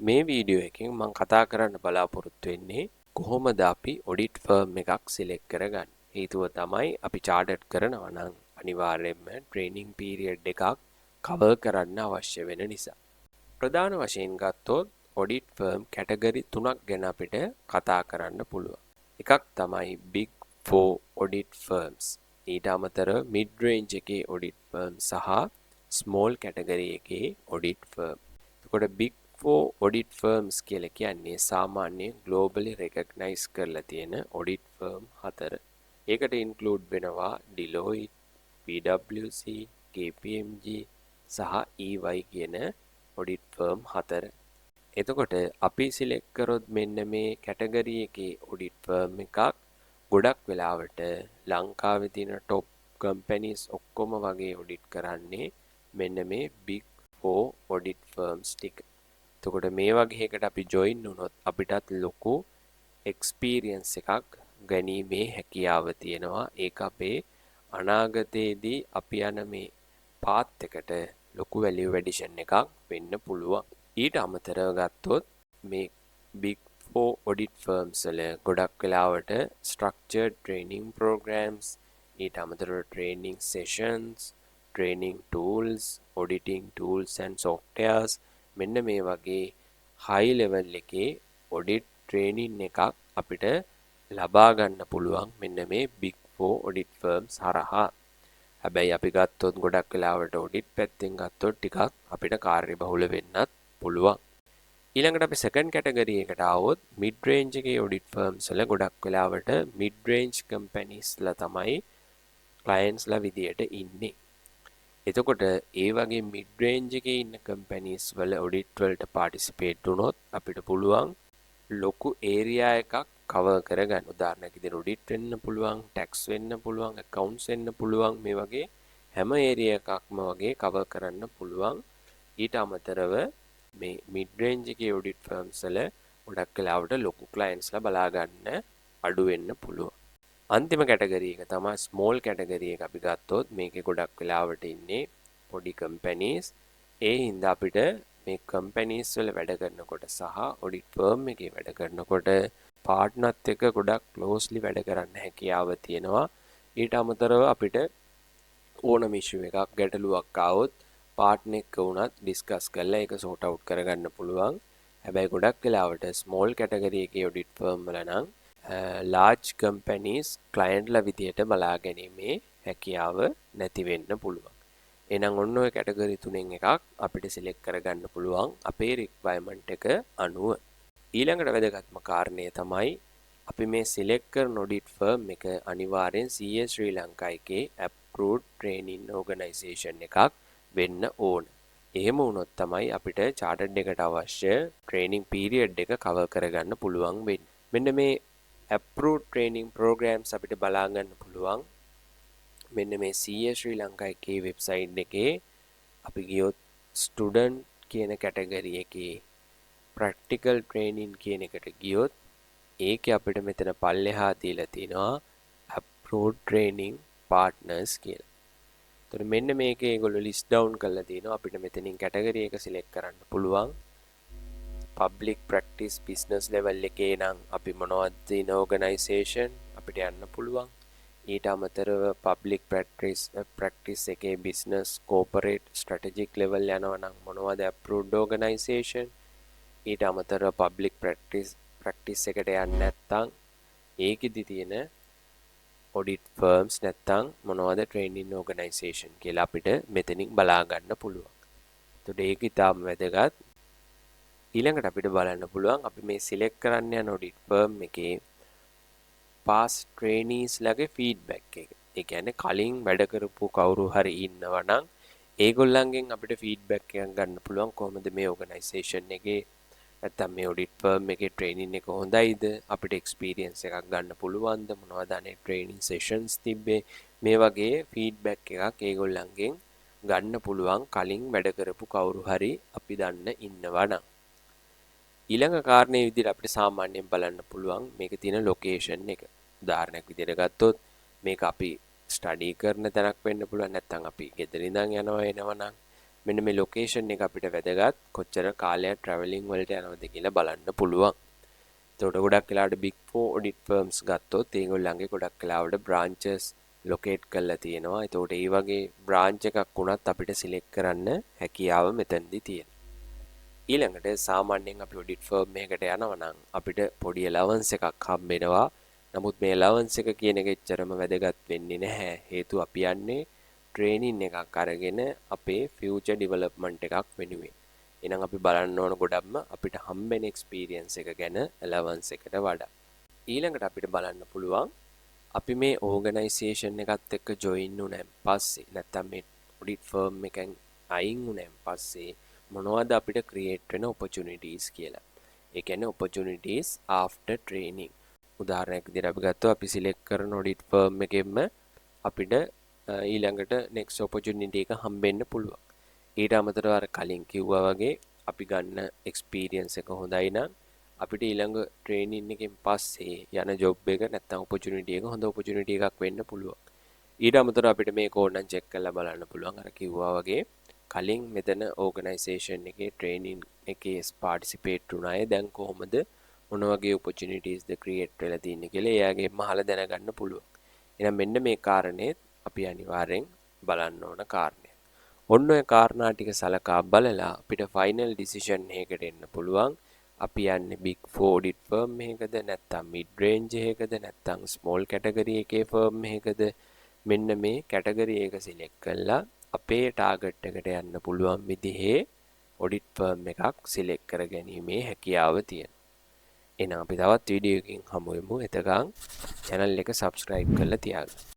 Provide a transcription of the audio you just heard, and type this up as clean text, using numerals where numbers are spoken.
මේ වීඩියෝ එකෙන් මම කතා කරන්න බලාපොරොත්තු වෙන්නේ කොහොමද අපි ඔඩිට් ෆර්ම් එකක් සිලෙක්ට් කරගන්නේ. හේතුව තමයි අපි චාර්ටර්ඩ් කරනවා නම් අනිවාර්යයෙන්ම ට්‍රේනින් පීරියඩ් එකක් කවර් කරන්න අවශ්‍ය වෙන නිසා. ප්‍රධාන වශයෙන් ගත්තොත් ඔඩිට් ෆර්ම් කැටගරි 3ක් ගැන අපිට කතා කරන්න පුළුවන්. එකක් තමයි Big 4 ඔඩිට් ෆර්ම්ස්. ඊට අමතරව මිඩ් රේන්ජ් එකේ ඔඩිට් ෆර්ම් සහ ස්මෝල් කැටගරි එකේ ඔඩිට් ෆර්ම්. එතකොට Big 4 ඔඩිට් ෆර්ම්ස් කියලා කියන්නේ සාමාන්‍ය ග්ලෝබලි රෙකග්නයිස් කරලා තියෙන ඔඩිට් ෆර්ම් හතර. ඒකට ඉන්ක්ලූඩ් වෙනවා Deloitte, PwC, KPMG සහ EY කියන ඔඩිට් ෆර්ම් හතර. එතකොට අපි සිලෙක්ට් කරොත් මෙන්න මේ කැටගරි එකේ ඔඩිට් ෆර්ම් එකක් ගොඩක් වෙලාවට ලංකාවේ තියෙන টොප් කම්පැනිස් ඔක්කොම වගේ ඔඩිට් කරන්නේ මෙන්න මේ Big 4 ඔඩිට් ෆර්ම්ස් ටික. එතකොට මේ වගේ එකකට අපි ජොයින් වුණොත් අපිටත් ලොකු එක්ස්පීරියන්ස් එකක් ගැනීමේ හැකියාව තියෙනවා. ඒක අපේ අනාගතයේදී අපි යන මේ පාත් එකට ලොකු වැලියු ඇඩිෂන් එකක් වෙන්න පුළුවන්. ඊට අමතරව ගත්තොත් මේ Big 4 ඔඩිට් ෆර්ම්ස් වල ගොඩක් වෙලාවට ස්ට්‍රක්චර්ඩ් ට්‍රේනින් ප්‍රෝග්‍රෑම්ස්, ඊට අමතරව training sessions, training tools, auditing tools and softwares මෙන්න මේ වගේ හයි ලෙවල් එකේ ඔඩිට් ට්‍රේනින් එකක් අපිට ලබා ගන්න පුළුවන් මෙන්න මේ Big 4 ඔඩිට් ෆර්ම්ස් හරහා. හැබැයි අපි ගත්තොත් ගොඩක් වෙලාවට ඔඩිට් පැත්තෙන් ගත්තොත් ටිකක් අපිට කාර්යබහුල වෙන්නත් පුළුවන්. ඊළඟට අපි සෙකන්ඩ් කැටගරි එකට ආවොත් මිඩ් රේන්ජ් එකේ ඔඩිට් ෆර්ම්ස් වල ගොඩක් වෙලාවට මිඩ් රේන්ජ් කම්පැනිස්ලා තමයි ක්ලයන්ට්ස්ලා විදියට ඉන්නේ. එතකොට ඒ වගේ මිඩ් රේන්ජ් එකේ ඉන්න කම්පැනිස් වල ඔඩිට් වලට පාටිසිපේට් වුණොත් අපිට පුළුවන් ලොකු ඒරියා එකක් කවර් කරගන්න. උදාහරණයක් විදිහට ඔඩිට් වෙන්න පුළුවන්, ටැක්ස් වෙන්න පුළුවන්, accounts වෙන්න පුළුවන්, මේ වගේ හැම ඒරියා එකක්ම වගේ කවර් කරන්න පුළුවන්. ඊට අමතරව මේ මිඩ් රේන්ජ් එකේ ඔඩිට් ෆර්ම්ස් වල ගොඩක් වෙලාවට ලොකු ක්ලයන්ට්ස්ලා බලා ගන්න අඩු වෙන්න පුළුවන්. අන්තිම කැටගරි එක තමයි ස්මෝල් කැටගරි එක. අපි ගත්තොත් මේකේ ගොඩක් වෙලාවට ඉන්නේ පොඩි කම්පැනිස්. ඒ හින්දා අපිට මේ කම්පැනිස් වල වැඩ කරනකොට සහ ඔඩිට් ෆර්ම් එකේ වැඩ කරනකොට පාර්ට්නර්ත් එක්ක ගොඩක් ක්ලෝස්ලි වැඩ කරන්න හැකියාව තියෙනවා. ඊට අමතරව අපිට ඕනම ඉෂුව එකක් ගැටලුවක් ආවොත් පාර්ට්නර් එක්ක වුණත් ඩිස්කස් කරලා ඒක සෝට් අවුට් කරගන්න පුළුවන්. හැබැයි ගොඩක් වෙලාවට ස්මෝල් කැටගරි එකේ ඔඩිට් ෆර්ම් වල නම් large companies clientලා විදියට බලා ගැනීමේ හැකියාව නැති වෙන්න පුළුවන්. එහෙනම් ඔන්න ඔය කැටගරි තුනෙන් එකක් අපිට සිලෙක්ට් කරගන්න පුළුවන් අපේ රික්වයර්මන්ට් එක අනුව. ඊළඟට වැදගත්ම කාරණය තමයි අපි මේ සිලෙක්ට් කරන ඔඩිට් ෆර්ම් එක අනිවාර්යෙන් CA ශ්‍රී ලංකා එකේ approved training organization එකක් වෙන්න ඕන. එහෙම වුණොත් තමයි අපිට chartered එකට අවශ්‍ය training period එක cover කරගන්න පුළුවන් වෙන්නේ. මෙන්න මේ approved training programs අපිට බලා ගන්න පුළුවන් මෙන්න මේ CA ශ්‍රී ලංකා එකේ වෙබ්සයිට් එකේ අපි ගියොත් student කියන කැටගරි එකේ practical training කියන එකට ගියොත් ඒකේ අපිට මෙතන පල්ලෙහා දීලා තිනවා approved training partners කියලා. එතකොට මෙන්න මේකේ ඒගොල්ලෝ list down කරලා තිනවා. අපිට මෙතනින් කැටගරි එක select කරන්න පුළුවන්. public practice business level එකේ නම් අපි මොනවද තියෙන organisation අපිට යන්න පුළුවන්. ඊට අමතරව public practice එකේ business corporate strategic level යනවා නම් මොනවද approved organisation. ඊට අමතරව public practice එකට යන්නේ නැත්නම් ඒකෙදි තියෙන audit firms නැත්නම් මොනවද training organisation කියලා අපිට මෙතනින් බලා ගන්න පුළුවන්. එතකොට ඒක ඉතාම වැදගත්. ඊළඟට අපිට බලන්න පුළුවන් අපි මේ සිලෙක්ට් කරන්න යන ඔඩිට් ෆර්ම් එකේ past trainees ලගේ feedback එක. ඒ කියන්නේ කලින් වැඩ කරපු කවුරු හරි ඉන්නවා නම් ඒගොල්ලන්ගෙන් අපිට feedback එකක් ගන්න පුළුවන් කොහොමද මේ organisation එකේ නැත්තම් මේ ඔඩිට් ෆර්ම් එකේ training එක හොඳයිද, අපිට experience එකක් ගන්න පුළුවන්ද, මොනවද අනේ training sessions තිබ්බේ, මේ වගේ feedback එකක් ඒගොල්ලන්ගෙන් ගන්න පුළුවන් කලින් වැඩ කරපු කවුරු හරි අපි දන්න ඉන්නවා නම්. ඊළඟ කාරණේ විදිහට අපිට සාමාන්‍යයෙන් බලන්න පුළුවන් මේකේ තියෙන ලොකේෂන් එක. උදාහරණයක් විදිහට ගත්තොත් මේක අපි ස්ටඩි කරන තැනක් වෙන්න පුළුවන්, නැත්නම් අපි ගෙදර ඉඳන් යනවා එනවා නම් මෙන්න මේ ලොකේෂන් එක අපිට වැදගත් කොච්චර කාලයක් ට්‍රැවලින් වලට යනවද කියලා බලන්න පුළුවන්. එතකොට ගොඩක් වෙලාවට Big 4 audit firms ගත්තොත් ඒගොල්ලන්ගේ ගොඩක් වෙලාවට branches locate කරලා තියෙනවා. එතකොට ඒ වගේ branch එකක් වුණත් අපිට select කරන්න හැකියාව මෙතනදී තියෙනවා. ඊළඟට සාමාන්‍යයෙන් අපි audit firm එකකට යනවා නම් අපිට පොඩි allowance එකක් හම්බ වෙනවා. නමුත් මේ allowance එක කියන එක එච්චරම වැදගත් වෙන්නේ නැහැ. හේතුව අපි යන්නේ ට්‍රේනින් එකක් අරගෙන අපේ ෆියුචර් ඩිවලොප්මන්ට් එකක් වෙනුවෙන්. එහෙනම් අපි බලන්න ඕන ගොඩක්ම අපිට හම්බෙන එක්ස්පීරියන්ස් එක ගැන allowance එකට වඩා. ඊළඟට අපිට බලන්න පුළුවන් අපි මේ ඕගනයිසේෂන් එකත් එක්ක ජොයින් වුණාන් පස්සේ නැත්තම් මේ ඔඩිට් ෆර්ම් එකෙන් අයින් වුණාන් පස්සේ මොනවද අපිට ක්‍රියේට් වෙන ඔපචුනිටිස් කියලා. ඒ කියන්නේ ඔපචුනිටිස් ආෆ්ටර් ට්‍රේනින්. උදාහරණයක් විදිහට අපි ගත්තොත් අපි සිලෙක්ට් කරන ඔඩිට් ෆර්ම් එකෙන්ම අපිට ඊළඟට නෙක්ස්ට් ඔපචුනිටි එක හම්බෙන්න පුළුවන්. ඊට අමතරව අර කලින් කිව්වා වගේ අපි ගන්න එක්ස්පීරියන්ස් එක හොඳයි නම් අපිට ඊළඟ ට්‍රේනින් එකෙන් පස්සේ යන ජොබ් එක නැත්නම් ඔපචුනිටි එක හොඳ ඔපචුනිටි එකක් වෙන්න පුළුවන්. ඊට අමතරව අපිට මේක ඕනනම් චෙක් කරලා බලන්න පුළුවන්. අර කිව්වා වගේ කලින් මෙතන ඕගනයිසේෂන් එකේ ට්‍රේනින් එකේ පාටිසිපේට් වුණ අය දැන් කොහොමද මොන වගේ ඔපචුනිටිස්ද ක්‍රියේට් වෙලා තියෙන්නේ කියලා එයාගෙන්ම අහලා දැනගන්න පුළුවන්. එහෙනම් මෙන්න මේ කාරණේ අපි අනිවාර්යෙන් බලන්න ඕන කාරණයක්. ඔන්න ඔය කාරණා ටික සලකා බලලා අපිට ෆයිනල් ඩිසිෂන් එකකට එන්න පුළුවන්. අපි යන්නේ Big 4 audit firm එකකද නැත්නම් mid range එකකද නැත්නම් small category එකේ firm එකකද? මෙන්න මේ category එක select කරලා අපේ target එකට යන්න පුළුවන් විදිහේ audit firm එකක් select කරගැනීමේ හැකියාව තියෙනවා. එහෙනම් අපි තවත් වීඩියෝ එකකින් හමු වෙමු. එතකන් channel එක subscribe කරලා තියාගන්න.